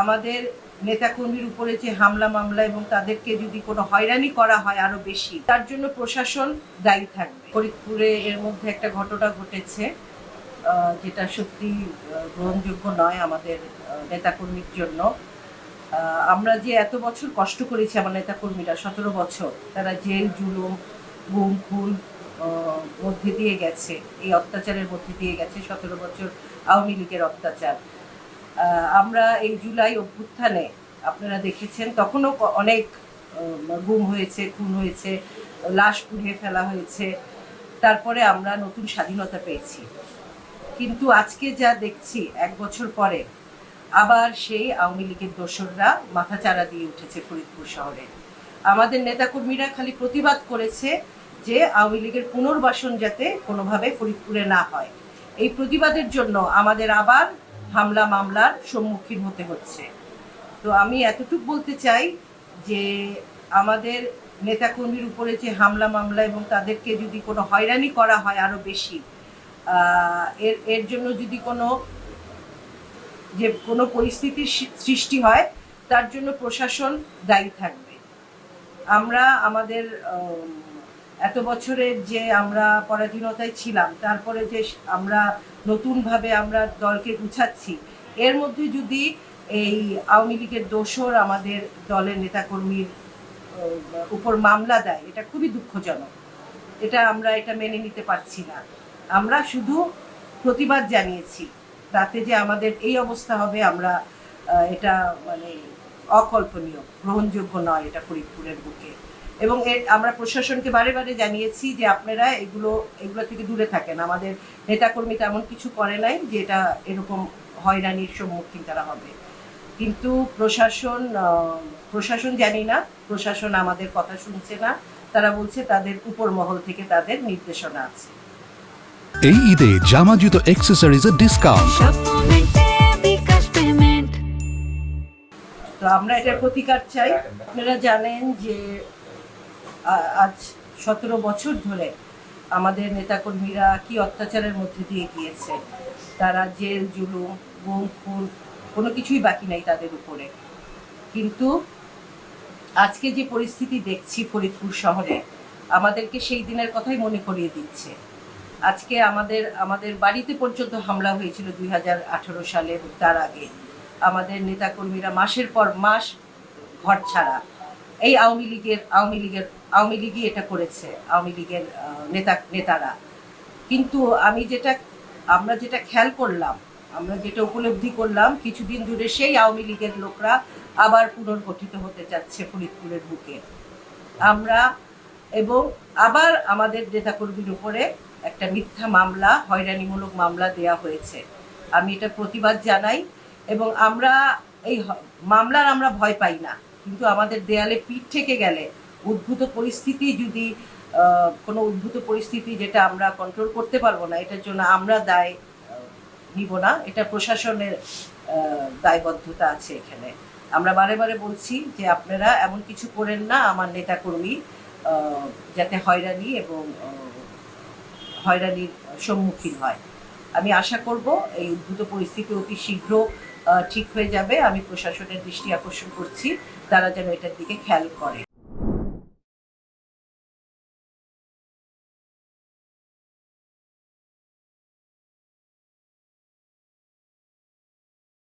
আমাদের নেতাকর্মীর উপরে যে হামলা মামলা এবং তাদেরকে যদি কোনো হয়রানি করা হয় আরো বেশি, তার জন্য প্রশাসন দায়ী থাকবে। ফরিদপুরে এর মধ্যে একটা ঘটনা ঘটেছে যেটা সত্যি গ্রহণযোগ্য নয় আমাদের নেতাকর্মীর জন্য। আমরা যে এত বছর কষ্ট করেছি, আমার নেতাকর্মীরা 17 বছর, তারা জেল জুলুম গুম খুন মধ্যে দিয়ে গেছে, এই অত্যাচারের মধ্যে দিয়ে গেছে 17 বছর আওয়ামী লীগের অত্যাচার। আমরা এই জুলাই অভ্যুত্থানে আপনারা দেখেছেন, তখনও অনেক গুম হয়েছে, খুন হয়েছে, লাশ পুড়িয়ে ফেলা হয়েছে, তারপরে আমরা নতুন স্বাধীনতা পেয়েছি। কিন্তু আজকে যা দেখছি 1 বছর পরে আবার সেই আওয়ামী লীগের দোসররা মাথাচাড়া দিয়ে উঠেছে ফরিদপুর শহরে। আমাদের নেতাকর্মীরা খালি প্রতিবাদ করেছে যে আওয়ামী লীগের পুনর্বাসন যাতে কোনোভাবে ফরিদপুরে না হয়। এই প্রতিবাদের জন্য আমাদের আবার হামলা মামলার সম্মুখীন হতে হচ্ছে। তো আমি এতটুকু বলতে চাই যে আমাদের নেতাকর্মীর উপরে যে হামলা মামলা এবং তাদেরকে যদি কোনো হয়রানি করা হয় আরো বেশি, এর জন্য যদি কোনো পরিস্থিতির সৃষ্টি হয়, তার জন্য প্রশাসন দায়ী থাকবে। আমরা আমাদের এত বছরের যে আমরা পরাধীনতায় ছিলাম, তারপরে যে আমরা নতুনভাবে আমরা দলকে গুছাচ্ছি, এর মধ্যে যদি এই আওয়ামী লীগের দোসর আমাদের দলের নেতাকর্মীর উপর মামলা দেয়, এটা খুবই দুঃখজনক। আমরা এটা মেনে নিতে পারছি না। আমরা শুধু প্রতিবাদ জানিয়েছি, তাতে যে আমাদের এই অবস্থা হবে, আমরা এটা মানে অকল্পনীয়, গ্রহণযোগ্য নয় এটা ফরিদপুরের বুকে। এবং আমরা প্রশাসনকে বারে বারে জানিয়েছি যে আপনারা এগুলো থেকে দূরে থাকেন। আমাদের নেতাকর্মী তেমন কিছু করে নাই যে এটা এরকম হয়রানির সম্মুখীন তারা হবে। কিন্তু প্রশাসন জানি না, প্রশাসন আমাদের কথা শুনছে না। তারা বলছে তাদের উপর মহল থেকে তাদের নির্দেশনা আছে। এই ঈদে জামা জুতো অ্যাকসেসরিজের ডিসকাউন্ট। তো আমরা এটার প্রতিকার চাই। আপনারা জানেন যে আজ 17 বছর ধরে আমাদের নেতাকর্মীরা কি অত্যাচারের মধ্যে দিয়ে গিয়েছে। তারা জেল জুলুম গুম খুন কোনো কিছুই বাকি নাই তাদের উপরে। কিন্তু আজকে যে পরিস্থিতি দেখছি ফরিদপুর শহরে, আমাদেরকে সেই দিনের কথাই মনে করিয়ে দিচ্ছে। আজকে আমাদের বাড়িতে পর্যন্ত হামলা হয়েছিল 2018 সালে, তার আগে আমাদের নেতাকর্মীরা মাসের পর মাস ঘর ছাড়া। এই আওয়ামী লীগই এটা করেছে, আওয়ামী লীগের নেতারা। কিন্তু আমরা যেটা খেয়াল করলাম, আমরা যেটা উপলব্ধি করলাম, কিছুদিন ধরে সেই আওয়ামী লীগের লোকরা আবার পুনর্গঠিত হতে যাচ্ছে ফরিদপুরের বুকে। এবং আবার আমাদের নেতাকর্মীর উপরে একটা মিথ্যা মামলা, হয়রানিমূলক মামলা দেয়া হয়েছে। আমি এটা প্রতিবাদ জানাই। এবং আমরা এই মামলার আমরা ভয় পাই না, কিন্তু আমাদের দেয়ালে পিঠ থেকে গেলে কোনো উদ্ভূত পরিস্থিতি যেটা আমরা কন্ট্রোল করতে পারবো না, এটার জন্য আমরা দায় নিব না। এটা প্রশাসনের দায়বদ্ধতা আছে এখানে। আমরা বারে বারে বলছি যে আপনারা এমন কিছু করেন না আমার নেতাকর্মী যাতে হয়রানির সম্মুখীন হয়। আমি আশা করব এই উদ্ভূত পরিস্থিতি অতি শীঘ্র ঠিক হয়ে যাবে। আমি প্রশাসনের দৃষ্টি আকর্ষণ করছি, তারা যেন এটার দিকে খেয়াল করে।